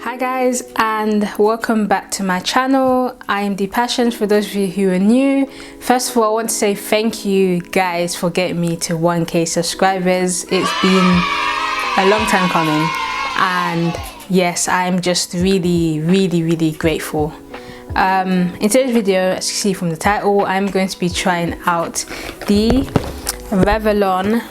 Hi guys, and welcome back to my channel. I am Depassions for those of you who are new. First of all, I want to say thank you guys for getting me to 1k subscribers. It's been a long time coming, and yes, I'm just really grateful. In today's video, as you see from the title, I'm going to be trying out the Revlon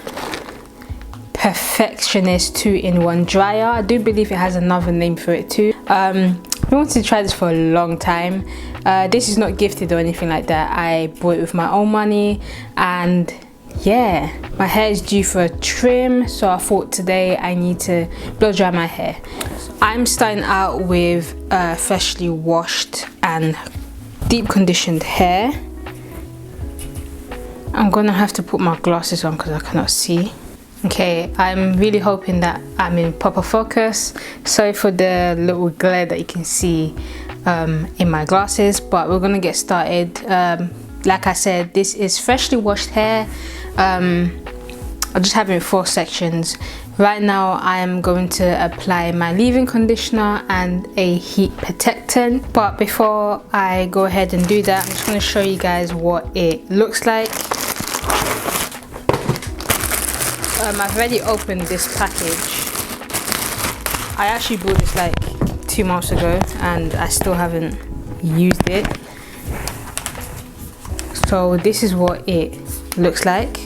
Perfectionist 2-in-1 dryer. I do believe it has another name for it too. I wanted to try this for a long time. This is not gifted or anything like that. I bought it with my own money, and yeah, my hair is due for a trim, so I thought today I need to blow dry my hair. I'm starting out with freshly washed and deep conditioned hair. I'm gonna have to put my glasses on because I cannot see. Okay, I'm really hoping that I'm in proper focus. Sorry for the little glare that you can see in my glasses, but we're gonna get started. Like I said, this is freshly washed hair. I'll just have it in 4 sections. Right now I'm going to apply my leave-in conditioner and a heat protectant, but before I go ahead and do that, I'm just going to show you guys what it looks like. I've already opened this package. I actually bought this like 2 months ago and I still haven't used it. So this is what it looks like.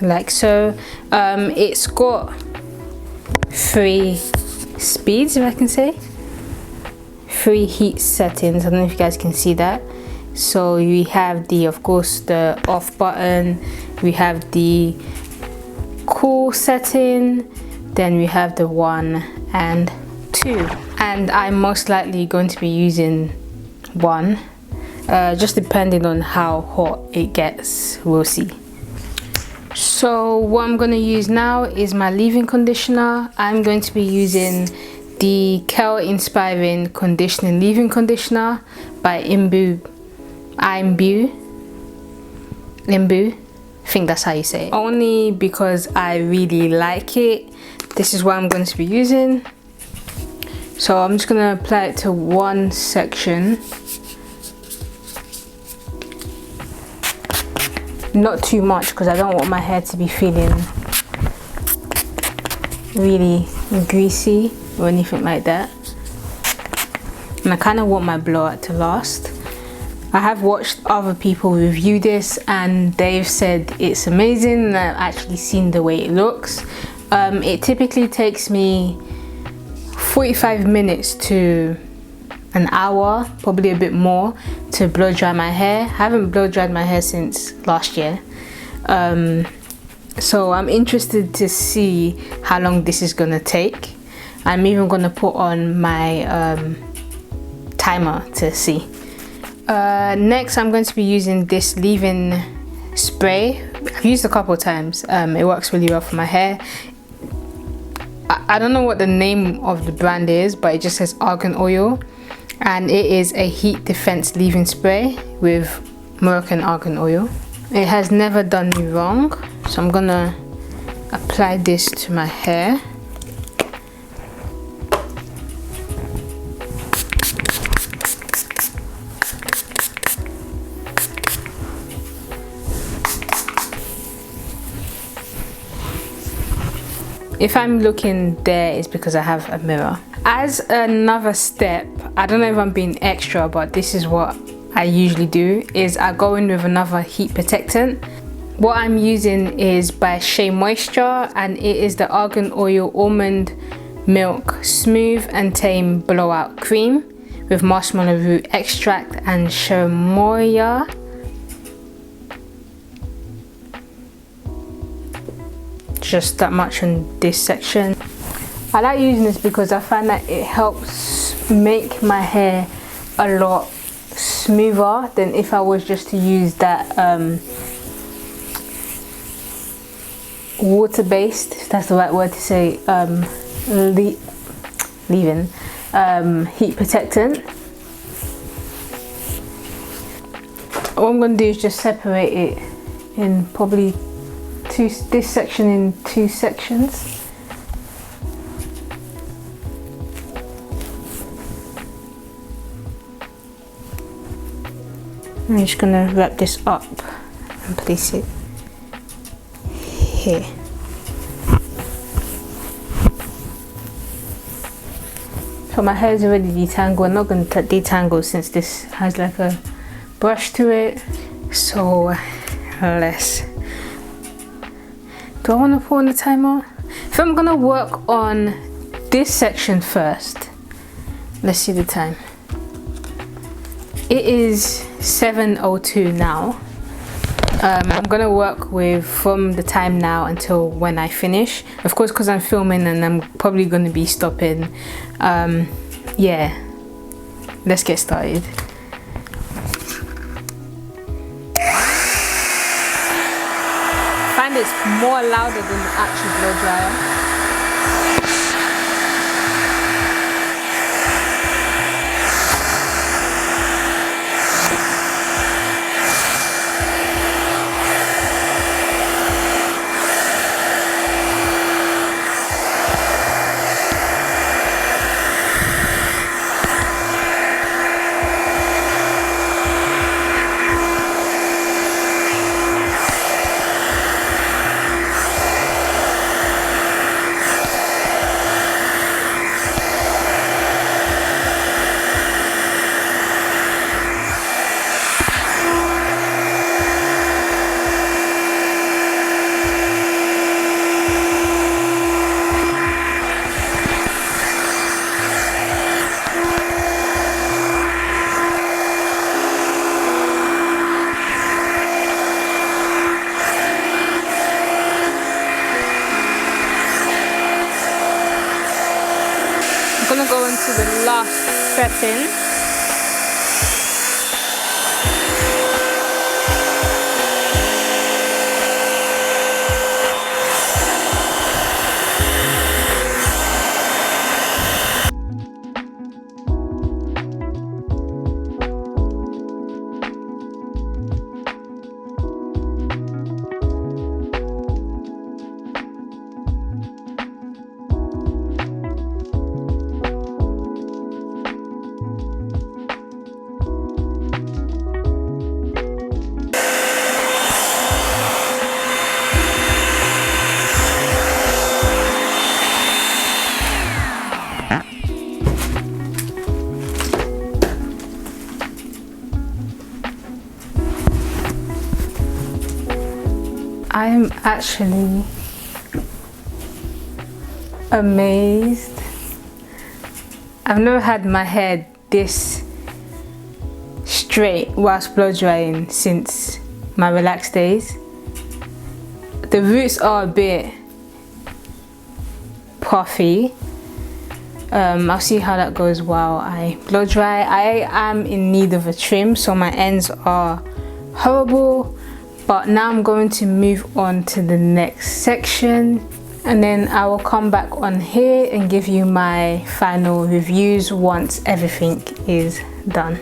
Like so. It's got 3 speeds, if I can say. 3 heat settings. I don't know if you guys can see that. So we have of course the off button, we have the cool setting, then we have the 1 and 2, and I'm most likely going to be using 1, just depending on how hot it gets, we'll see. So what I'm going to use now is my leave-in conditioner. I'm going to be using the Curl Inspiring Conditioning Leave-In Conditioner by Imbu, I think that's how you say it. Only because I really like it. This is what I'm going to be using. So I'm just going to apply it to 1 section. Not too much because I don't want my hair to be feeling really greasy or anything like that. And I kind of want my blowout to last. I have watched other people review this and they've said it's amazing, and I've actually seen the way it looks. It typically takes me 45 minutes to an hour, probably a bit more, to blow dry my hair. I haven't blow dried my hair since last year. So I'm interested to see how long this is gonna take. I'm even gonna put on my timer to see. Next I'm going to be using this leave-in spray. I've used it a couple of times. It works really well for my hair. I don't know what the name of the brand is, but it just says argan oil, and it is a heat defense leave-in spray with Moroccan argan oil. It has never done me wrong, so I'm gonna apply this to my hair. If I'm looking there, it's because I have a mirror. As another step, I don't know if I'm being extra, but this is what I usually do, is I go in with another heat protectant. What I'm using is by Shea Moisture, and it is the Argan Oil Almond Milk Smooth and Tame Blowout Cream with marshmallow root extract and chamoya. Just that much in this section. I like using this because I find that it helps make my hair a lot smoother than if I was just to use that water-based, if that's the right word to say, leave-in heat protectant. What I'm going to do is just separate it in probably this section in 2 sections. I'm just gonna wrap this up and place it here. So my hair is already detangled. I'm not gonna detangle since this has like a brush to it. So let's. Do I want to put on the timer? If I'm gonna work on this section first, let's see the time. It is 7:02 now. I'm gonna work with from the time now until when I finish. Of course, because I'm filming and I'm probably gonna be stopping. Yeah, let's get started. I find it's more louder than the actual blow dryer. I'm gonna go into the last setting. I'm actually amazed. I've never had my hair this straight whilst blow drying since my relaxed days. The roots are a bit puffy. I'll see how that goes while I blow dry. I am in need of a trim, so my ends are horrible. But now I'm going to move on to the next section, and then I will come back on here and give you my final reviews once everything is done.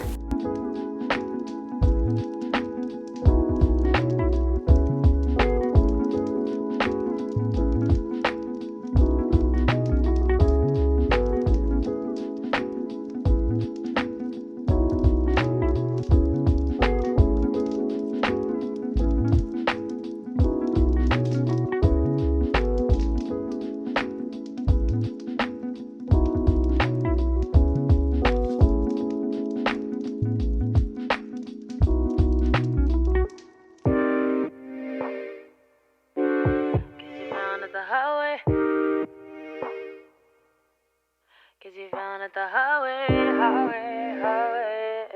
Cause you found it the highway, highway, highway,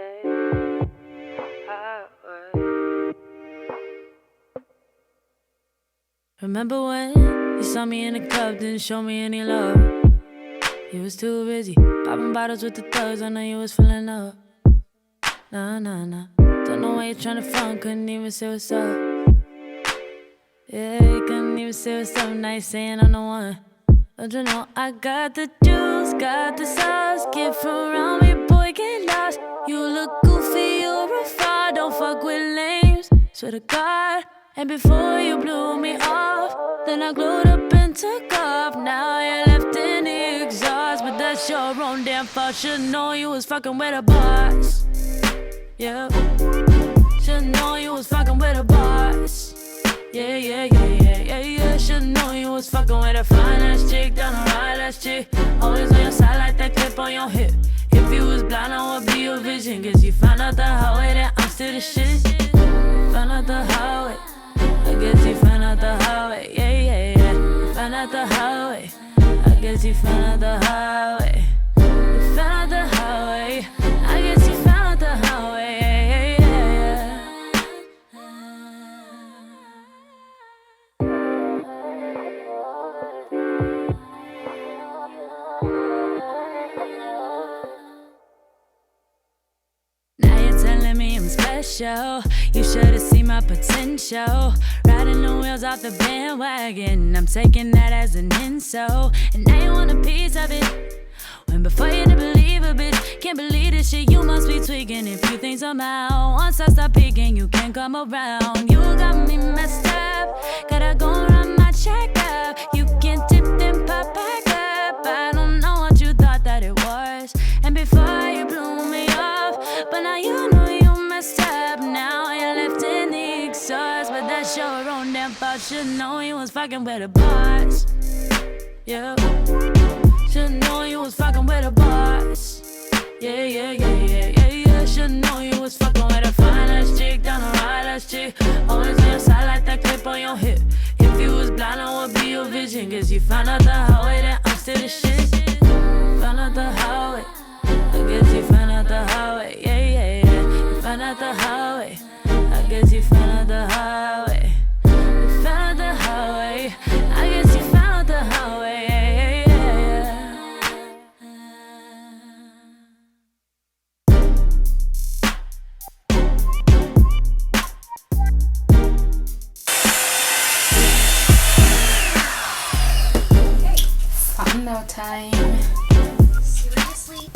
highway. Remember when you saw me in the club, didn't show me any love? You was too busy popping bottles with the thugs, I know you was feeling up. Nah, nah, nah, don't know why you're trying to front, couldn't even say what's up. Yeah, you couldn't even say what's up, now you saying I'm the one. Don't you know I got the juice, got the sauce. Get from around me, boy, get lost. You look goofy, you're a fraud. Don't fuck with lames, swear to God. And before you blew me off, Then I glued up and took off. Now you're left in the exhaust, but that's your own damn fault. Should've known you was fucking with a boss. Yeah. Should've known you was fucking with a boss. Yeah, yeah, yeah, yeah, yeah, yeah. Should've known you was fucking with a fine ass chick, down a right ass chick. Always on your side like that clip on your hip. If you was blind, I would be your vision. Guess you found out the highway that I'm still the shit. Found out the highway. I guess you found out the highway. Yeah, yeah, yeah. Found out the highway. I guess you found out the highway. You found out the highway. I guess you found out the highway. Yeah, yeah, yeah. Now you're telling me I'm special. You should've seen my potential. Riding the wheels off the bandwagon. I'm taking that as an insult. And now you want a piece of it. When before you didn't believe a bitch. Can't believe this shit, you must be tweaking. If you think somehow, once I stop peeking, you can't come around. You got me messed up. Gotta go run my checkup. You can't tip then pop back up. I don't know what you thought that it was. And before you blew me off, but now you know you messed up. Now you're left in the exhaust, but that's your own damn fault. Should've known you was fucking with a boss. Yeah. Should've known you was fucking with a boss. Yeah, yeah, yeah, yeah, yeah, yeah. Should've known you was fucking with a fine ass chick, down a right ass chick. Always on your side like that clip on your hip. If you was blind, I would be your vision. Guess you found out the highway that I'm still the shit. Found out the highway. I guess you found out the highway. Yeah, yeah, yeah. You found out the highway. I guess you found out the highway. You found out the highway. I guess you found out the highway. Thumbnail time. Seriously?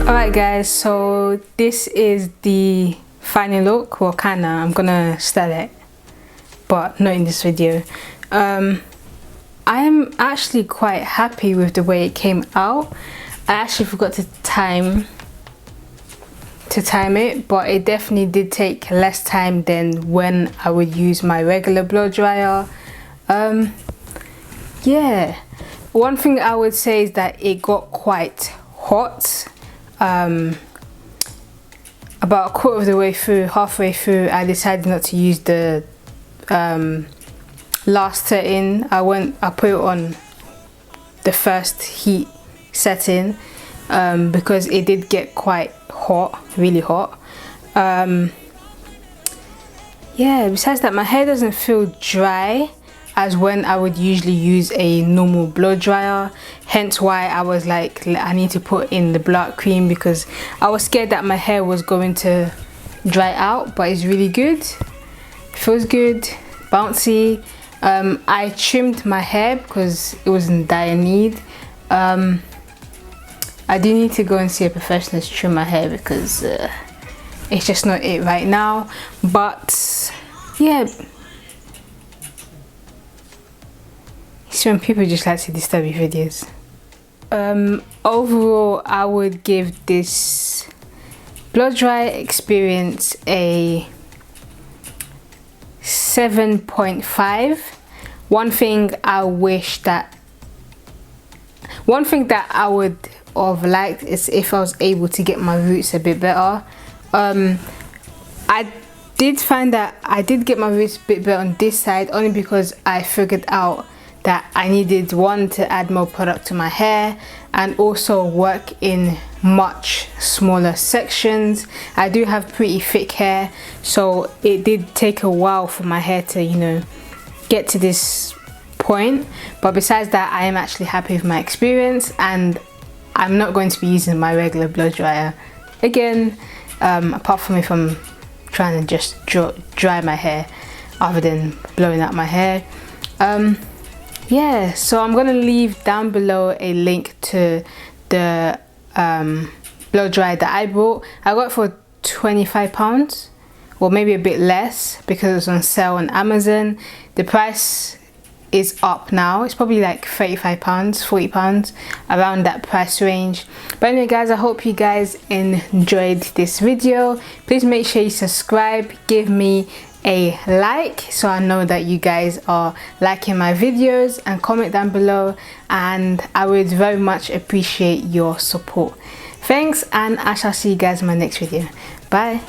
Alright guys, so this is the final look. Well, kinda, I'm gonna style it, but not in this video. I'm actually quite happy with the way it came out. I actually forgot to time it, but it definitely did take less time than when I would use my regular blow dryer. Yeah, one thing I would say is that it got quite hot. About a quarter of the way through, halfway through, I decided not to use the last setting. I put it on the first heat setting because it did get quite hot, really hot. Yeah, besides that, my hair doesn't feel dry as when I would usually use a normal blow dryer, hence why I was like, I need to put in the blowout cream because I was scared that my hair was going to dry out. But it's really good, feels good, bouncy. I trimmed my hair because it was in dire need. I do need to go and see a professional to trim my hair because it's just not it right now. But yeah, it's when people just like to disturb your videos. Overall, I would give this blow dry experience a 7.5. One thing I would have liked is if I was able to get my roots a bit better. I did find that I did get my roots a bit better on this side, only because I figured out that I needed, one, to add more product to my hair and also work in much smaller sections. I do have pretty thick hair, so it did take a while for my hair to, you know, get to this point. But besides that, I am actually happy with my experience, and I'm not going to be using my regular blow dryer again, apart from if I'm trying to just dry my hair other than blowing out my hair. Yeah, so I'm gonna leave down below a link to the blow dry that I bought. I got it for £25, or maybe a bit less because it was on sale on Amazon. The price is up now. It's probably like £35, £40, around that price range. But anyway guys, I hope you guys enjoyed this video. Please make sure you subscribe, give me a like so I know that you guys are liking my videos, and comment down below, and I would very much appreciate your support. Thanks, and I shall see you guys in my next video. Bye.